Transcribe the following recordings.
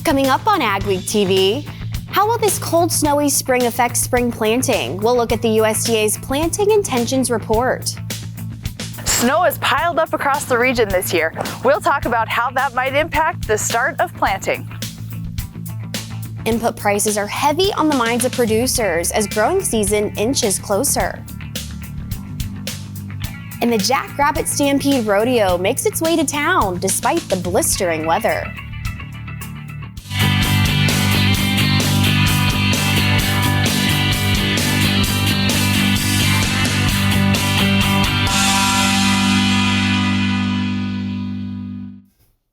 Coming up on AgWeek TV, how will this cold, snowy spring affect spring planting? We'll look at the USDA's Planting Intentions Report. Snow has piled up across the region this year. We'll talk about how that might impact the start of planting. Input prices are heavy on the minds of producers as growing season inches closer. And the Jackrabbit Stampede Rodeo makes its way to town despite the blistering weather.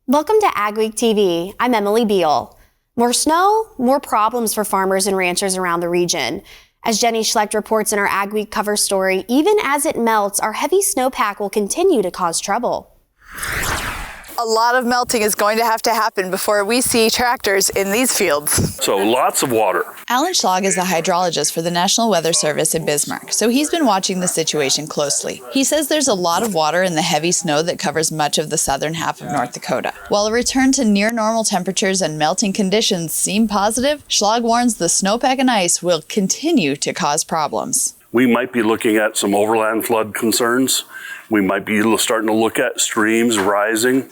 Welcome to AgWeek TV. I'm Emily Beal. More snow, more problems for farmers and ranchers around the region. As Jenny Schlecht reports in our AgWeek cover story, even as it melts, our heavy snowpack will continue to cause trouble. A lot of melting is going to happen before we see tractors in these fields. So lots of water. Alan Schlag is the hydrologist for the National Weather Service in Bismarck, so he's been watching the situation closely. He says there's a lot of water in the heavy snow that covers much of the southern half of North Dakota. While a return to near normal temperatures and melting conditions seem positive, Schlag warns the snowpack and ice will continue to cause problems. We might be looking at some overland flood concerns. We might be starting to look at streams rising.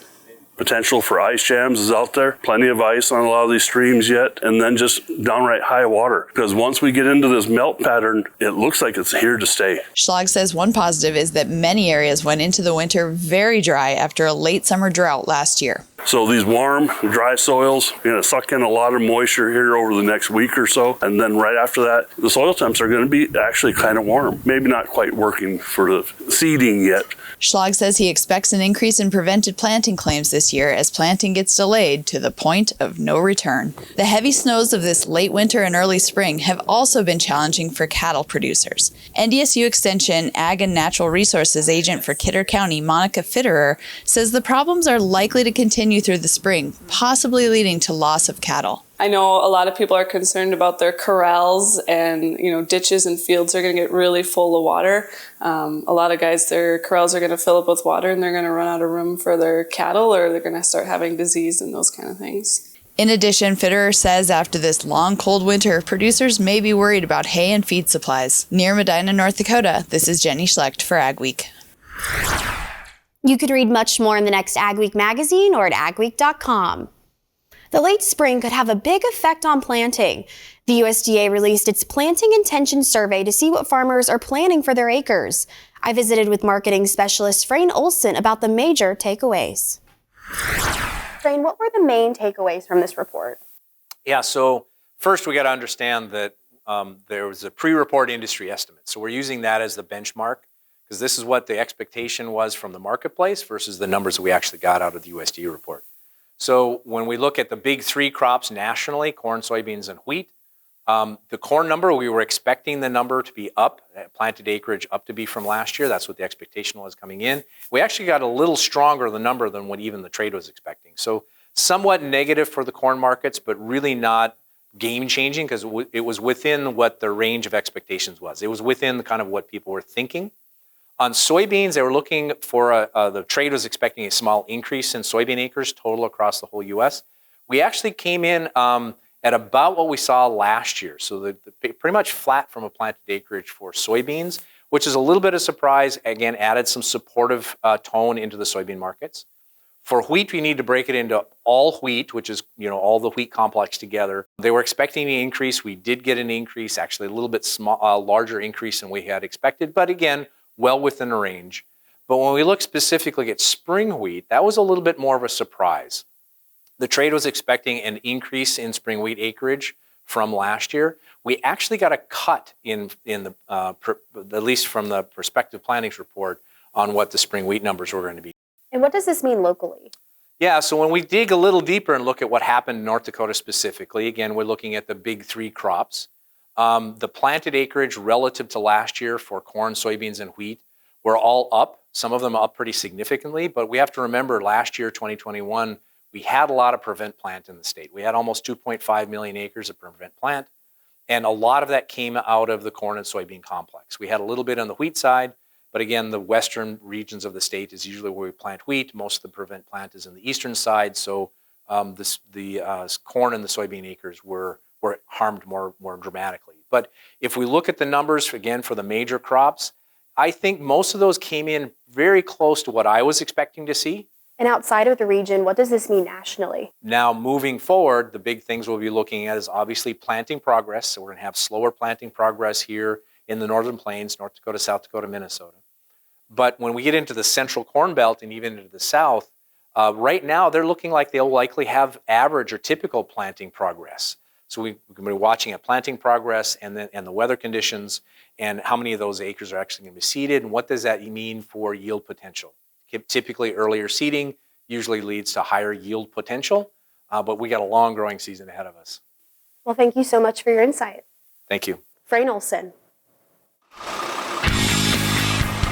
Potential for ice jams is out there. Plenty of ice on a lot of these streams yet, and then just downright high water. Because once we get into this melt pattern, it looks like it's here to stay. Schlag says one positive is that many areas went into the winter very dry after a late summer drought last year. So these warm, dry soils are going to suck in a lot of moisture here over the next week or so. And then right after that, the soil temps are going to be actually kind of warm. Maybe not quite working for the seeding yet. Schlag says he expects an increase in prevented planting claims this year as planting gets delayed to the point of no return. The heavy snows of this late winter and early spring have also been challenging for cattle producers. NDSU Extension Ag and Natural Resources agent for Kidder County, Monica Fitterer, says the problems are likely to continue through the spring, possibly leading to loss of cattle. I know a lot of people are concerned about their corrals and, ditches and fields are going to get really full of water. A lot of guys, their corrals are going to fill up with water and they're going to run out of room for their cattle, or they're going to start having disease and those kind of things. In addition, Fitterer says after this long, cold winter, producers may be worried about hay and feed supplies. Near Medina, North Dakota, this is Jenny Schlecht for AgWeek. You could read much more in the next AgWeek magazine or at agweek.com. The late spring could have a big effect on planting. The USDA released its Planting Intentions Survey to see what farmers are planning for their acres. I visited with marketing specialist Frayne Olson about the major takeaways. Frayne, what were the main takeaways from this report? Yeah, so first we got to understand that there was a pre-report industry estimate. So we're using that as the benchmark because this is what the expectation was from the marketplace versus the numbers that we actually got out of the USDA report. So when we look at the big three crops nationally, corn, soybeans, and wheat, the corn number, we were expecting the number to be up, planted acreage up to be from last year. That's what the expectation was coming in. We actually got a little stronger the number than what even the trade was expecting. So somewhat negative for the corn markets, but really not game changing because it was within what the range of expectations was. It was within kind of what people were thinking. On soybeans, they were looking for the trade was expecting a small increase in soybean acres total across the whole U.S. We actually came in at about what we saw last year. So pretty much flat from a planted acreage for soybeans, which is a little bit of surprise. Again, added some supportive tone into the soybean markets. For wheat, we need to break it into all wheat, which is all the wheat complex together. They were expecting an increase. We did get an increase, actually a little bit larger increase than we had expected. But again, well within a range. But when we look specifically at spring wheat, that was a little bit more of a surprise. The trade was expecting an increase in spring wheat acreage from last year. We actually got a cut in the, at least from the prospective plantings report, on what the spring wheat numbers were going to be. And what does this mean locally? Yeah, so when we dig a little deeper and look at what happened in North Dakota specifically, again, we're looking at the big three crops. The planted acreage relative to last year for corn, soybeans, and wheat were all up. Some of them up pretty significantly, but we have to remember last year, 2021, we had a lot of prevent plant in the state. We had almost 2.5 million acres of prevent plant, and a lot of that came out of the corn and soybean complex. We had a little bit on the wheat side, but again, the western regions of the state is usually where we plant wheat. Most of the prevent plant is in the eastern side, so the corn and the soybean acres were harmed more dramatically. But if we look at the numbers, again, for the major crops, I think most of those came in very close to what I was expecting to see. And outside of the region, what does this mean nationally? Now, moving forward, the big things we'll be looking at is obviously planting progress. So we're going to have slower planting progress here in the Northern Plains, North Dakota, South Dakota, Minnesota. But when we get into the central corn belt and even into the south, right now they're looking like they'll likely have average or typical planting progress. So we're going to be watching at planting progress and the weather conditions and how many of those acres are actually going to be seeded and what does that mean for yield potential. Typically earlier seeding usually leads to higher yield potential, but we got a long growing season ahead of us. Well, thank you so much for your insight. Thank you. Frayne Olson.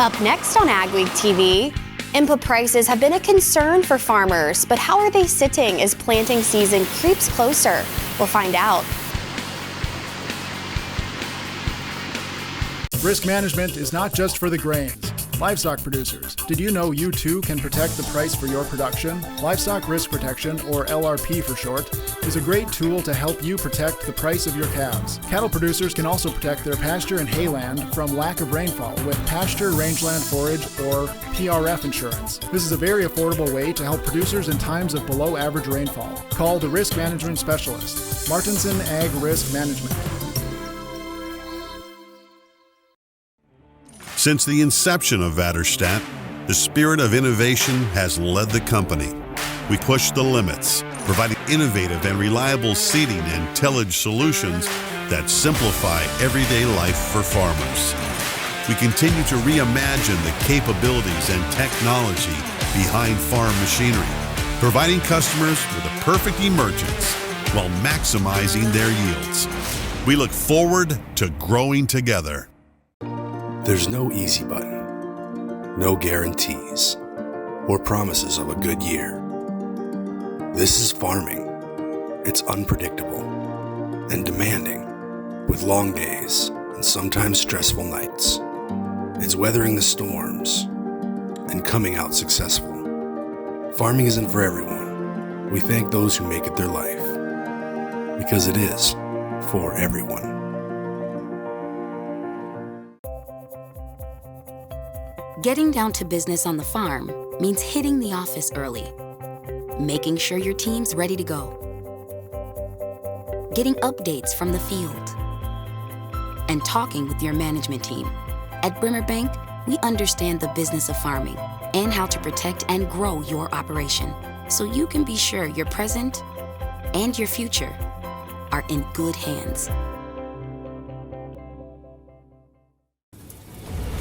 Up next on AgweekTV, input prices have been a concern for farmers, but how are they sitting as planting season creeps closer? We'll find out. Risk management is not just for the grains. Livestock producers, did you know you too can protect the price for your production? Livestock Risk Protection, or LRP for short, is a great tool to help you protect the price of your calves. Cattle producers can also protect their pasture and hayland from lack of rainfall with pasture rangeland forage or PRF insurance. This is a very affordable way to help producers in times of below average rainfall. Call the risk management specialist, Martinson Ag Risk Management. Since the inception of Vaterstadt, the spirit of innovation has led the company. We push the limits, providing innovative and reliable seeding and tillage solutions that simplify everyday life for farmers. We continue to reimagine the capabilities and technology behind farm machinery, providing customers with a perfect emergence while maximizing their yields. We look forward to growing together. There's no easy button, no guarantees, or promises of a good year. This is farming. It's unpredictable and demanding, with long days and sometimes stressful nights. It's weathering the storms and coming out successful. Farming isn't for everyone. We thank those who make it their life, because it is for everyone. Getting down to business on the farm means hitting the office early, making sure your team's ready to go, getting updates from the field, and talking with your management team. At Bremer Bank, we understand the business of farming and how to protect and grow your operation so you can be sure your present and your future are in good hands.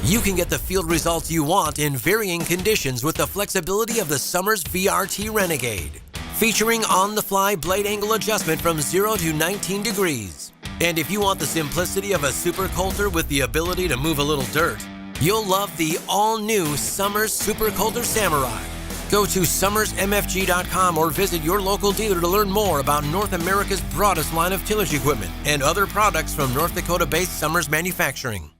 You can get the field results you want in varying conditions with the flexibility of the Summers VRT Renegade, featuring on-the-fly blade angle adjustment from 0 to 19 degrees. And if you want the simplicity of a Super Coulter with the ability to move a little dirt, you'll love the all-new Summers Super Coulter Samurai. Go to summersmfg.com or visit your local dealer to learn more about North America's broadest line of tillage equipment and other products from North Dakota-based Summers Manufacturing.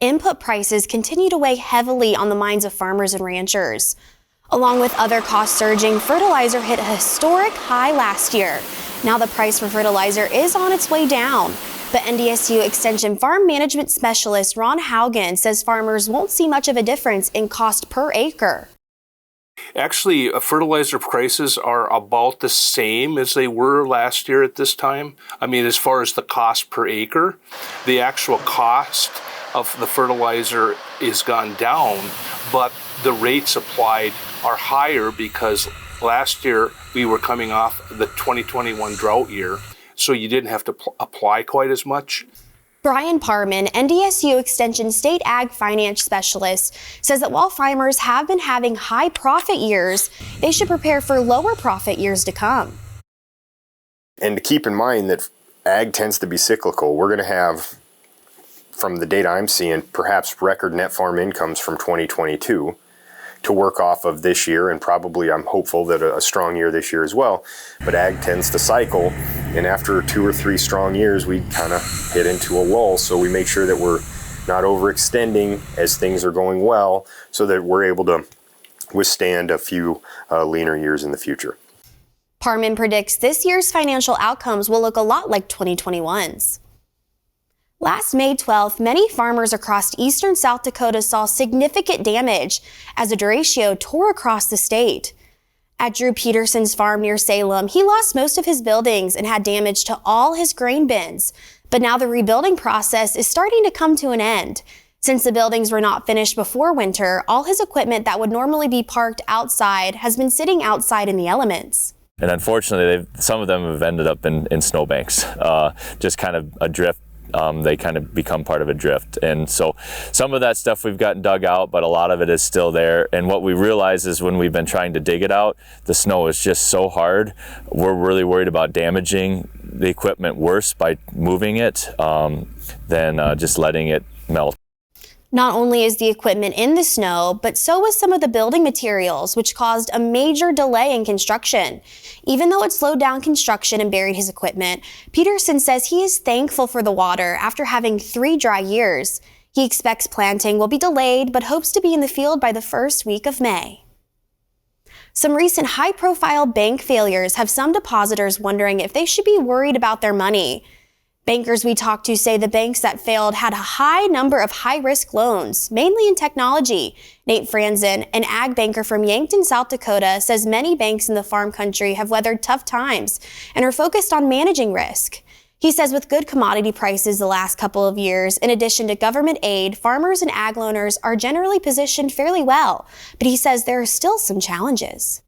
Input prices continue to weigh heavily on the minds of farmers and ranchers. Along with other costs surging, fertilizer hit a historic high last year. Now the price for fertilizer is on its way down. But NDSU Extension Farm Management Specialist Ron Haugen says farmers won't see much of a difference in cost per acre. Actually, fertilizer prices are about the same as they were last year at this time. I mean, as far as the cost per acre, the actual cost of the fertilizer is gone down, but the rates applied are higher because last year we were coming off the 2021 drought year, so you didn't have to apply quite as much. Brian Parman, NDSU Extension State Ag Finance Specialist, says that while farmers have been having high profit years, they should prepare for lower profit years to come. And to keep in mind that ag tends to be cyclical. We're going to have, from the data I'm seeing, perhaps record net farm incomes from 2022 to work off of this year, and probably I'm hopeful that a strong year this year as well. But ag tends to cycle, and after 2 or 3 strong years, we kind of hit into a lull. So we make sure that we're not overextending as things are going well, so that we're able to withstand a few leaner years in the future. Parman predicts this year's financial outcomes will look a lot like 2021's. Last May 12th, many farmers across eastern South Dakota saw significant damage as a derecho tore across the state. At Drew Peterson's farm near Salem, he lost most of his buildings and had damage to all his grain bins. But now the rebuilding process is starting to come to an end. Since the buildings were not finished before winter, all his equipment that would normally be parked outside has been sitting outside in the elements. And unfortunately, some of them have ended up in snowbanks, just kind of adrift. They kind of become part of a drift. And so some of that stuff we've gotten dug out, but a lot of it is still there. And what we realize is when we've been trying to dig it out, the snow is just so hard. We're really worried about damaging the equipment worse by moving it than just letting it melt. Not only is the equipment in the snow, but so was some of the building materials, which caused a major delay in construction. Even though it slowed down construction and buried his equipment, Peterson says he is thankful for the water after having 3 dry years. He expects planting will be delayed, but hopes to be in the field by the first week of May. Some recent high-profile bank failures have some depositors wondering if they should be worried about their money. Bankers we talked to say the banks that failed had a high number of high-risk loans, mainly in technology. Nate Franzen, an ag banker from Yankton, South Dakota, says many banks in the farm country have weathered tough times and are focused on managing risk. He says with good commodity prices the last couple of years, in addition to government aid, farmers and ag loaners are generally positioned fairly well. But he says there are still some challenges.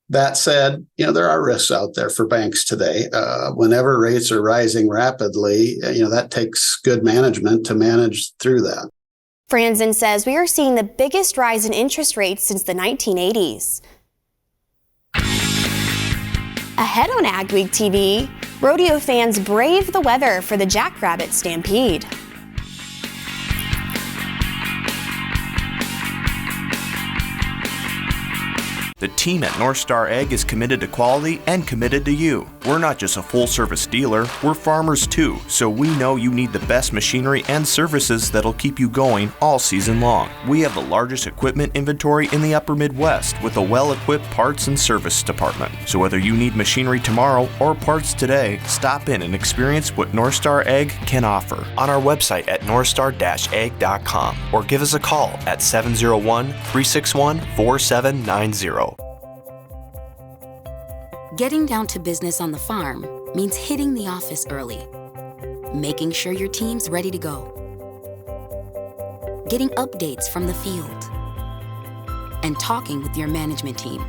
That said, there are risks out there for banks today. Whenever rates are rising rapidly, that takes good management to manage through that. Franzen says we are seeing the biggest rise in interest rates since the 1980s. Ahead on AgWeek TV, rodeo fans brave the weather for the Jackrabbit Stampede. The team at North Star Ag is committed to quality and committed to you. We're not just a full-service dealer, we're farmers too, so we know you need the best machinery and services that'll keep you going all season long. We have the largest equipment inventory in the upper Midwest with a well-equipped parts and service department. So whether you need machinery tomorrow or parts today, stop in and experience what North Star Ag can offer on our website at northstar-ag.com or give us a call at 701-361-4790. Getting down to business on the farm means hitting the office early, making sure your team's ready to go, getting updates from the field, and talking with your management team.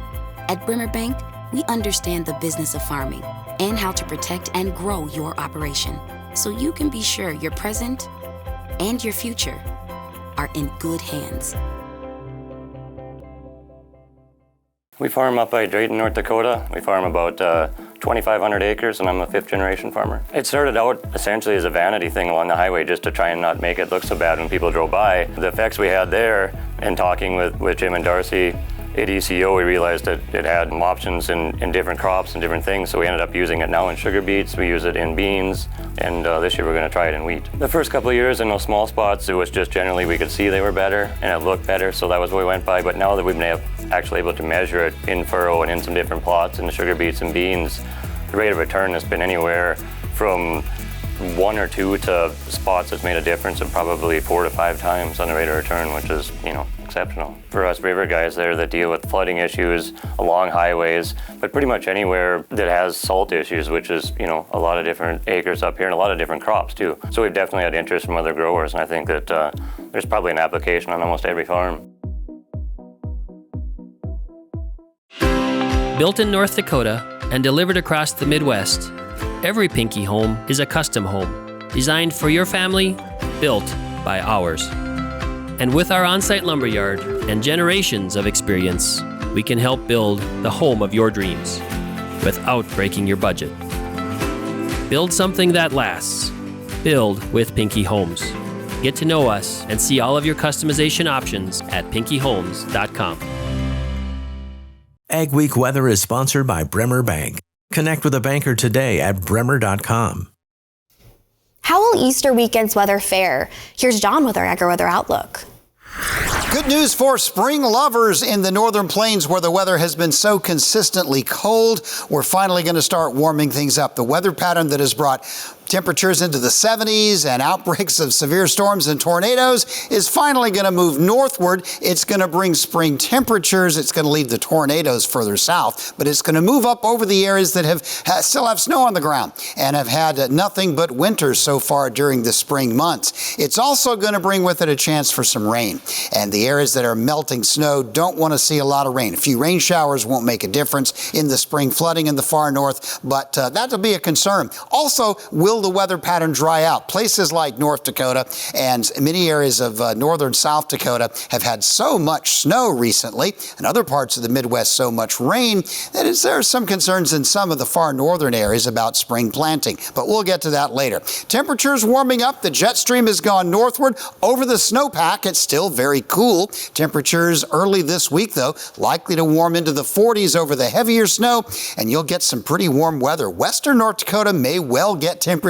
At Bremer Bank, we understand the business of farming and how to protect and grow your operation so you can be sure your present and your future are in good hands. We farm up by Drayton, North Dakota. We farm about 2,500 acres, and I'm a 5th generation farmer. It started out essentially as a vanity thing along the highway just to try and not make it look so bad when people drove by. The effects we had there, and talking with Jim and Darcy at ECO, we realized that it had options in different crops and different things, so we ended up using it now in sugar beets, we use it in beans, and this year we're going to try it in wheat. The first couple of years in those small spots, it was just generally we could see they were better and it looked better, so that was what we went by. But now that we've been actually able to measure it in furrow and in some different plots in the sugar beets and beans, the rate of return has been anywhere from 1 or 2 to spots that's made a difference of probably 4 to 5 times on the rate of return, which is, exceptional. For us river guys there that deal with flooding issues along highways, but pretty much anywhere that has salt issues, which is, a lot of different acres up here and a lot of different crops too. So we've definitely had interest from other growers, and I think that there's probably an application on almost every farm. Built in North Dakota and delivered across the Midwest, every Pinky home is a custom home, designed for your family, built by ours. And with our on-site lumberyard and generations of experience, we can help build the home of your dreams without breaking your budget. Build something that lasts. Build with Pinky Homes. Get to know us and see all of your customization options at pinkyhomes.com. AgWeek Weather is sponsored by Bremer Bank. Connect with a banker today at bremer.com. How will Easter weekend's weather fare? Here's John with our AgriWeather Outlook. Good news for spring lovers in the northern plains where the weather has been so consistently cold. We're finally going to start warming things up. The weather pattern that has brought temperatures into the 70s and outbreaks of severe storms and tornadoes is finally going to move northward. It's going to bring spring temperatures. It's going to leave the tornadoes further south, but it's going to move up over the areas that still have snow on the ground and have had nothing but winter so far during the spring months. It's also going to bring with it a chance for some rain, and the areas that are melting snow don't want to see a lot of rain. A few rain showers won't make a difference in the spring flooding in the far north, but that'll be a concern. Also, will the weather pattern dry out? Places like North Dakota and many areas of northern South Dakota have had so much snow recently, and other parts of the Midwest so much rain, that there are some concerns in some of the far northern areas about spring planting, but we'll get to that later. Temperatures warming up. The jet stream has gone northward over the snowpack. It's still very cool. Temperatures early this week, though, likely to warm into the 40s over the heavier snow, and you'll get some pretty warm weather. Western North Dakota may well get temperatures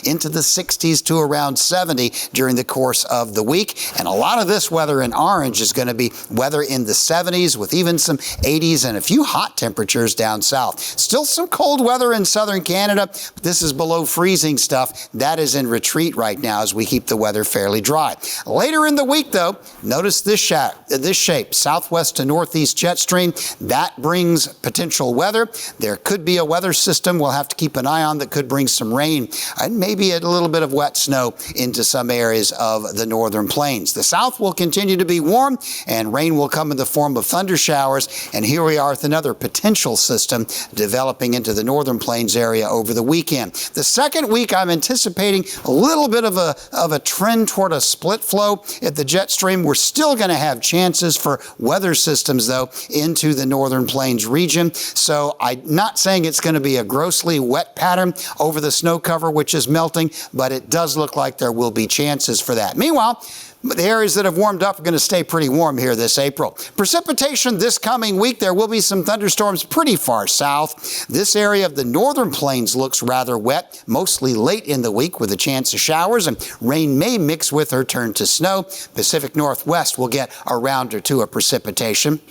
into the 60s to around 70 during the course of the week. And a lot of this weather in orange is going to be weather in the 70s with even some 80s and a few hot temperatures down south. Still some cold weather in southern Canada, but this is below freezing stuff. That is in retreat right now as we keep the weather fairly dry. Later in the week, though, notice this shape, southwest to northeast jet stream. That brings potential weather. There could be a weather system we'll have to keep an eye on that could bring some rain and maybe a little bit of wet snow into some areas of the northern plains. The south will continue to be warm, and rain will come in the form of thunder showers. And here we are with another potential system developing into the northern plains area over the weekend. The second week, I'm anticipating a little bit of a trend toward a split flow at the jet stream. We're still going to have chances for weather systems, though, into the northern plains region. So I'm not saying it's going to be a grossly wet pattern over the snow cover, which is melting, but it does look like there will be chances for that. Meanwhile, the areas that have warmed up are going to stay pretty warm here this April. Precipitation this coming week, there will be some thunderstorms pretty far south. This area of the northern plains looks rather wet, mostly late in the week with a chance of showers, and rain may mix with or turn to snow. Pacific Northwest will get a round or two of precipitation.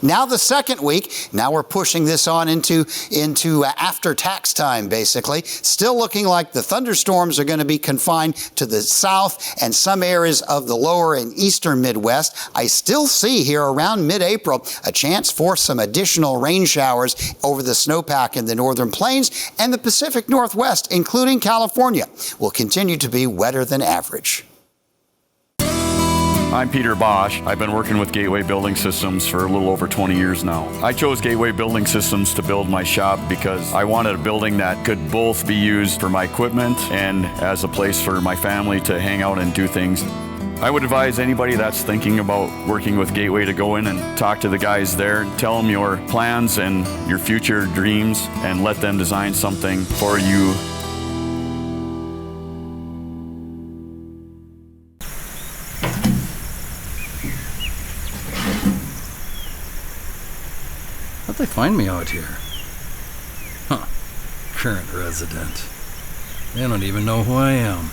Now the second week, now we're pushing this on into after tax time, basically. Still looking like the thunderstorms are going to be confined to the south and some areas of the lower and eastern Midwest. I still see here around mid-April a chance for some additional rain showers over the snowpack in the northern plains, and the Pacific Northwest, including California, will continue to be wetter than average. I'm Peter Bosch. I've been working with Gateway Building Systems for a little over 20 years now. I chose Gateway Building Systems to build my shop because I wanted a building that could both be used for my equipment and as a place for my family to hang out and do things. I would advise anybody that's thinking about working with Gateway to go in and talk to the guys there, tell them your plans and your future dreams, and let them design something for you. How'd they find me out here? Huh. Current resident. They don't even know who I am.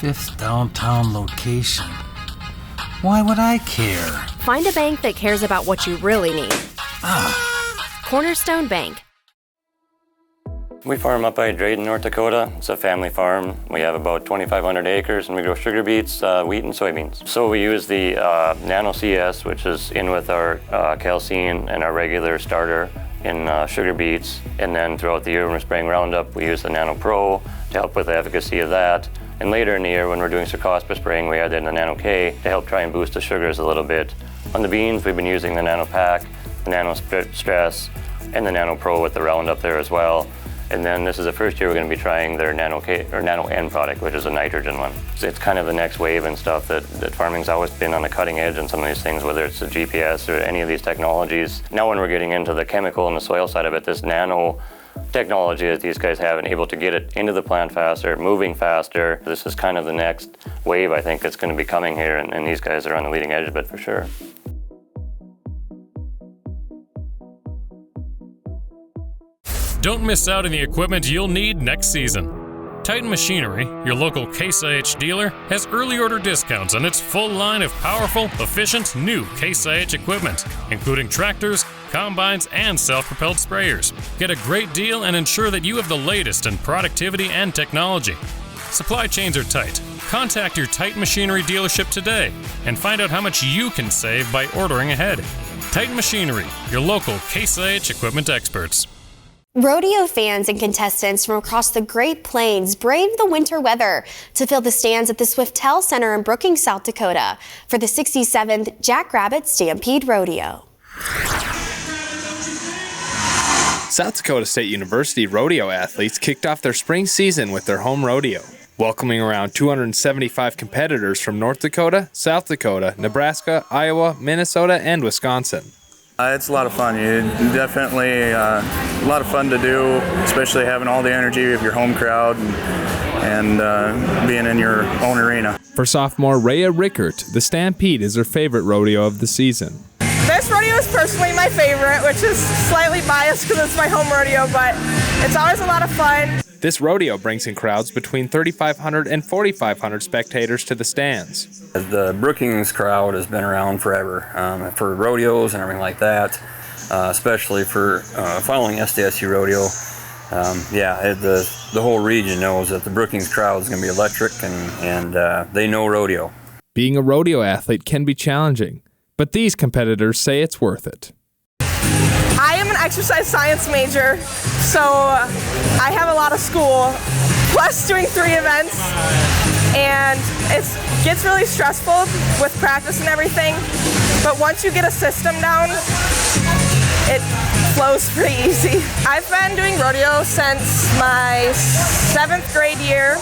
Fifth downtown location. Why would I care? Find a bank that cares about what you really need. Cornerstone Bank. We farm up by Drayton, North Dakota. It's a family farm. We have about 2,500 acres, and we grow sugar beets, wheat, and soybeans. So we use the Nano CS, which is in with our calcine and our regular starter in sugar beets. And then throughout the year when we're spraying Roundup, we use the Nano Pro to help with the efficacy of that. And later in the year when we're doing Cercospora spraying, we add in the Nano K to help try and boost the sugars a little bit. On the beans, we've been using the Nano Pack, the Nano Stress, and the Nano Pro with the Roundup there as well. And then this is the first year we're going to be trying their Nano K or Nano N product, which is a nitrogen one. So it's kind of the next wave and stuff that farming's always been on the cutting edge on some of these things, whether it's the GPS or any of these technologies. Now when we're getting into the chemical and the soil side of it, this nano technology that these guys have and able to get it into the plant faster, moving faster. This is kind of the next wave I think that's going to be coming here, and these guys are on the leading edge of it for sure. Don't miss out on the equipment you'll need next season. Titan Machinery, your local Case IH dealer, has early order discounts on its full line of powerful, efficient, new Case IH equipment, including tractors, combines, and self-propelled sprayers. Get a great deal and ensure that you have the latest in productivity and technology. Supply chains are tight. Contact your Titan Machinery dealership today and find out how much you can save by ordering ahead. Titan Machinery, your local Case IH equipment experts. Rodeo fans and contestants from across the Great Plains braved the winter weather to fill the stands at the Swiftel Center in Brookings, South Dakota for the 67th Jackrabbit Stampede Rodeo. South Dakota State University rodeo athletes kicked off their spring season with their home rodeo, welcoming around 275 competitors from North Dakota, South Dakota, Nebraska, Iowa, Minnesota, and Wisconsin. It's a lot of fun. You definitely a lot of fun to do, especially having all the energy of your home crowd and being in your own arena. For sophomore Rhea Rickert, the Stampede is her favorite rodeo of the season. This rodeo is personally my favorite, which is slightly biased because it's my home rodeo, but it's always a lot of fun. This rodeo brings in crowds between 3,500 and 4,500 spectators to the stands. The Brookings crowd has been around forever for rodeos and everything like that, especially for following SDSU rodeo. The whole region knows that the Brookings crowd is going to be electric, and they know rodeo. Being a rodeo athlete can be challenging, but these competitors say it's worth it. I am an exercise science major, so I have a lot of school, plus doing 3 events, and it gets really stressful with practice and everything, but once you get a system down, it flows pretty easy. I've been doing rodeo since my 7th grade year,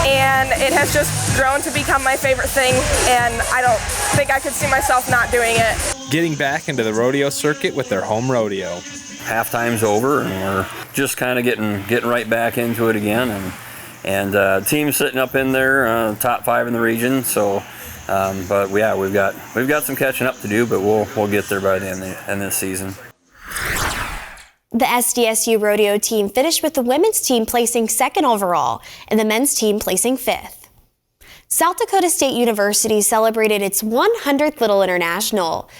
and it has just grown to become my favorite thing, and I don't think I could see myself not doing it. Getting back into the rodeo circuit with their home rodeo. Halftime's over, and we're just kind of getting right back into it again, and team's sitting up in there, top 5 in the region. So, but yeah, we've got some catching up to do, but we'll get there by the end of this season. The SDSU rodeo team finished with the women's team placing 2nd overall and the men's team placing 5th. South Dakota State University celebrated its 100th Little International.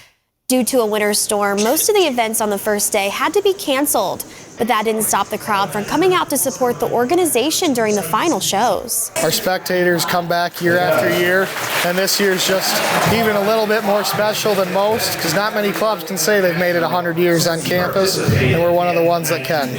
Due to a winter storm, most of the events on the first day had to be canceled, but that didn't stop the crowd from coming out to support the organization during the final shows. Our spectators come back year after year, and this year's just even a little bit more special than most, because not many clubs can say they've made it 100 years on campus, and we're one of the ones that can.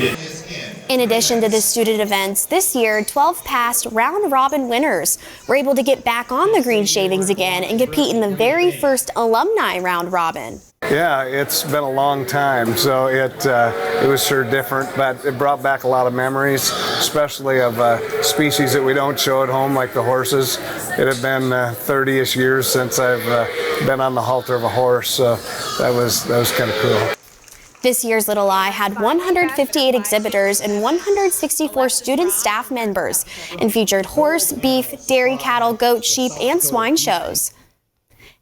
In addition to the student events, this year, 12 past round-robin winners were able to get back on the green shavings again and compete in the very first alumni round-robin. Yeah, it's been a long time, so it was sure different, but it brought back a lot of memories, especially of species that we don't show at home, like the horses. It had been 30-ish years since I've been on the halter of a horse, so that was kind of cool. This year's Little Eye had 158 exhibitors and 164 student staff members and featured horse, beef, dairy, cattle, goat, sheep, and swine shows.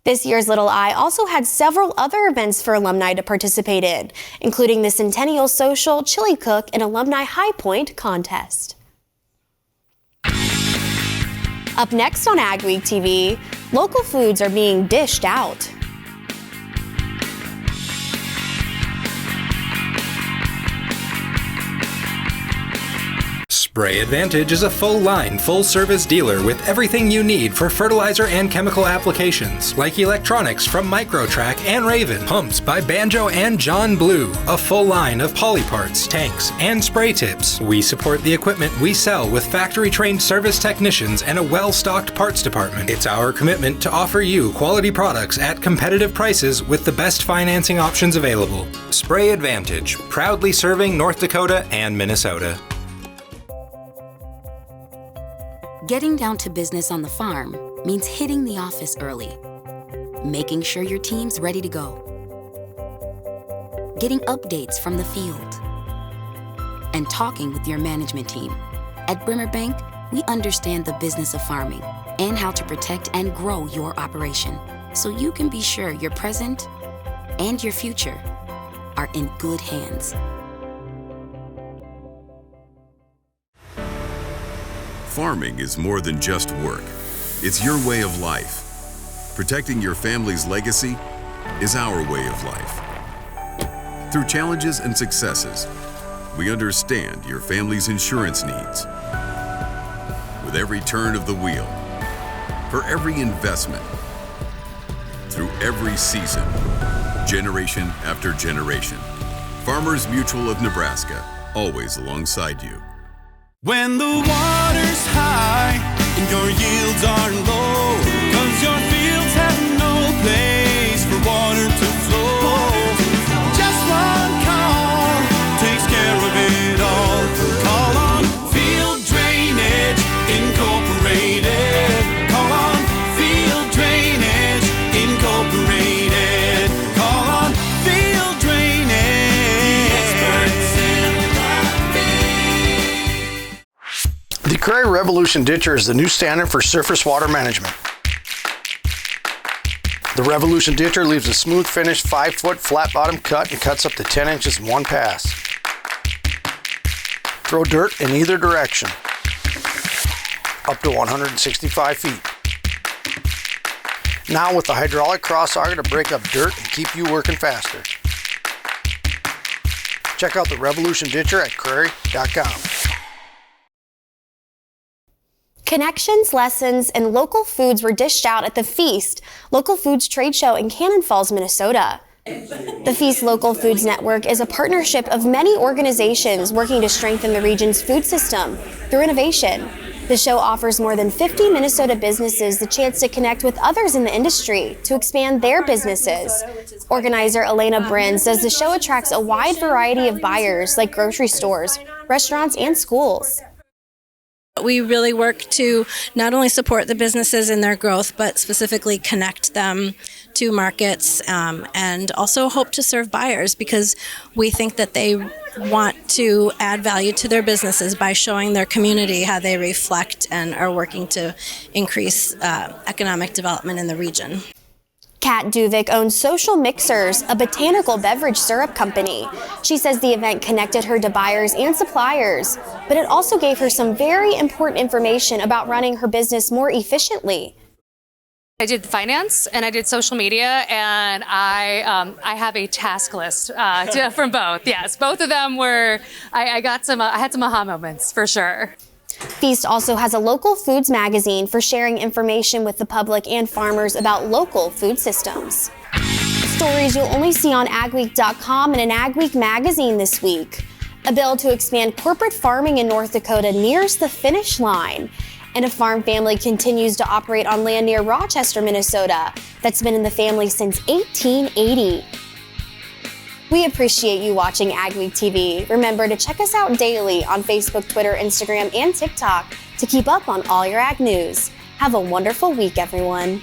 This year's Little Eye also had several other events for alumni to participate in, including the Centennial Social, Chili Cook, and Alumni High Point contest. Up next on AgWeek TV, local foods are being dished out. Spray Advantage is a full-line, full-service dealer with everything you need for fertilizer and chemical applications, like electronics from Microtrack and Raven, pumps by Banjo and John Blue, a full line of poly parts, tanks, and spray tips. We support the equipment we sell with factory-trained service technicians and a well-stocked parts department. It's our commitment to offer you quality products at competitive prices with the best financing options available. Spray Advantage, proudly serving North Dakota and Minnesota. Getting down to business on the farm means hitting the office early, making sure your team's ready to go, getting updates from the field, and talking with your management team. At Brimmer Bank, we understand the business of farming and how to protect and grow your operation so you can be sure your present and your future are in good hands. Farming is more than just work. It's your way of life. Protecting your family's legacy is our way of life. Through challenges and successes, we understand your family's insurance needs. With every turn of the wheel, for every investment, through every season, generation after generation, Farmers Mutual of Nebraska, always alongside you. When the water's high and your yields are low, 'cause your fields have no place for water to flow, just one call takes care of it all. Call on Field Drainage Incorporated. Call on Field Drainage Incorporated. Call on Field Drainage. The experts in the field. The Prairie Revolution Ditcher is the new standard for surface water management. The Revolution Ditcher leaves a smooth finished 5-foot flat bottom cut and cuts up to 10 inches in one pass. Throw dirt in either direction, up to 165 feet. Now with the hydraulic cross auger to break up dirt and keep you working faster. Check out the Revolution Ditcher at Prairie.com. Connections, lessons, and local foods were dished out at the Feast Local Foods Trade Show in Cannon Falls, Minnesota. The Feast Local Foods Network is a partnership of many organizations working to strengthen the region's food system through innovation. The show offers more than 50 Minnesota businesses the chance to connect with others in the industry to expand their businesses. Organizer Elena Bryn says the show attracts a wide variety of buyers like grocery stores, restaurants, and schools. We really work to not only support the businesses in their growth, but specifically connect them to markets and also hope to serve buyers because we think that they want to add value to their businesses by showing their community how they reflect and are working to increase economic development in the region. Kat Duvik owns Social Mixers, a botanical beverage syrup company. She says the event connected her to buyers and suppliers, but it also gave her some very important information about running her business more efficiently. I did finance and I did social media, and I have a task list from both. Yes, both of them were. I had some aha moments for sure. Feast also has a local foods magazine for sharing information with the public and farmers about local food systems. Stories you'll only see on AgWeek.com and an AgWeek magazine this week. A bill to expand corporate farming in North Dakota nears the finish line. And a farm family continues to operate on land near Rochester, Minnesota, that's been in the family since 1880. We appreciate you watching AgWeek TV. Remember to check us out daily on Facebook, Twitter, Instagram, and TikTok to keep up on all your ag news. Have a wonderful week, everyone.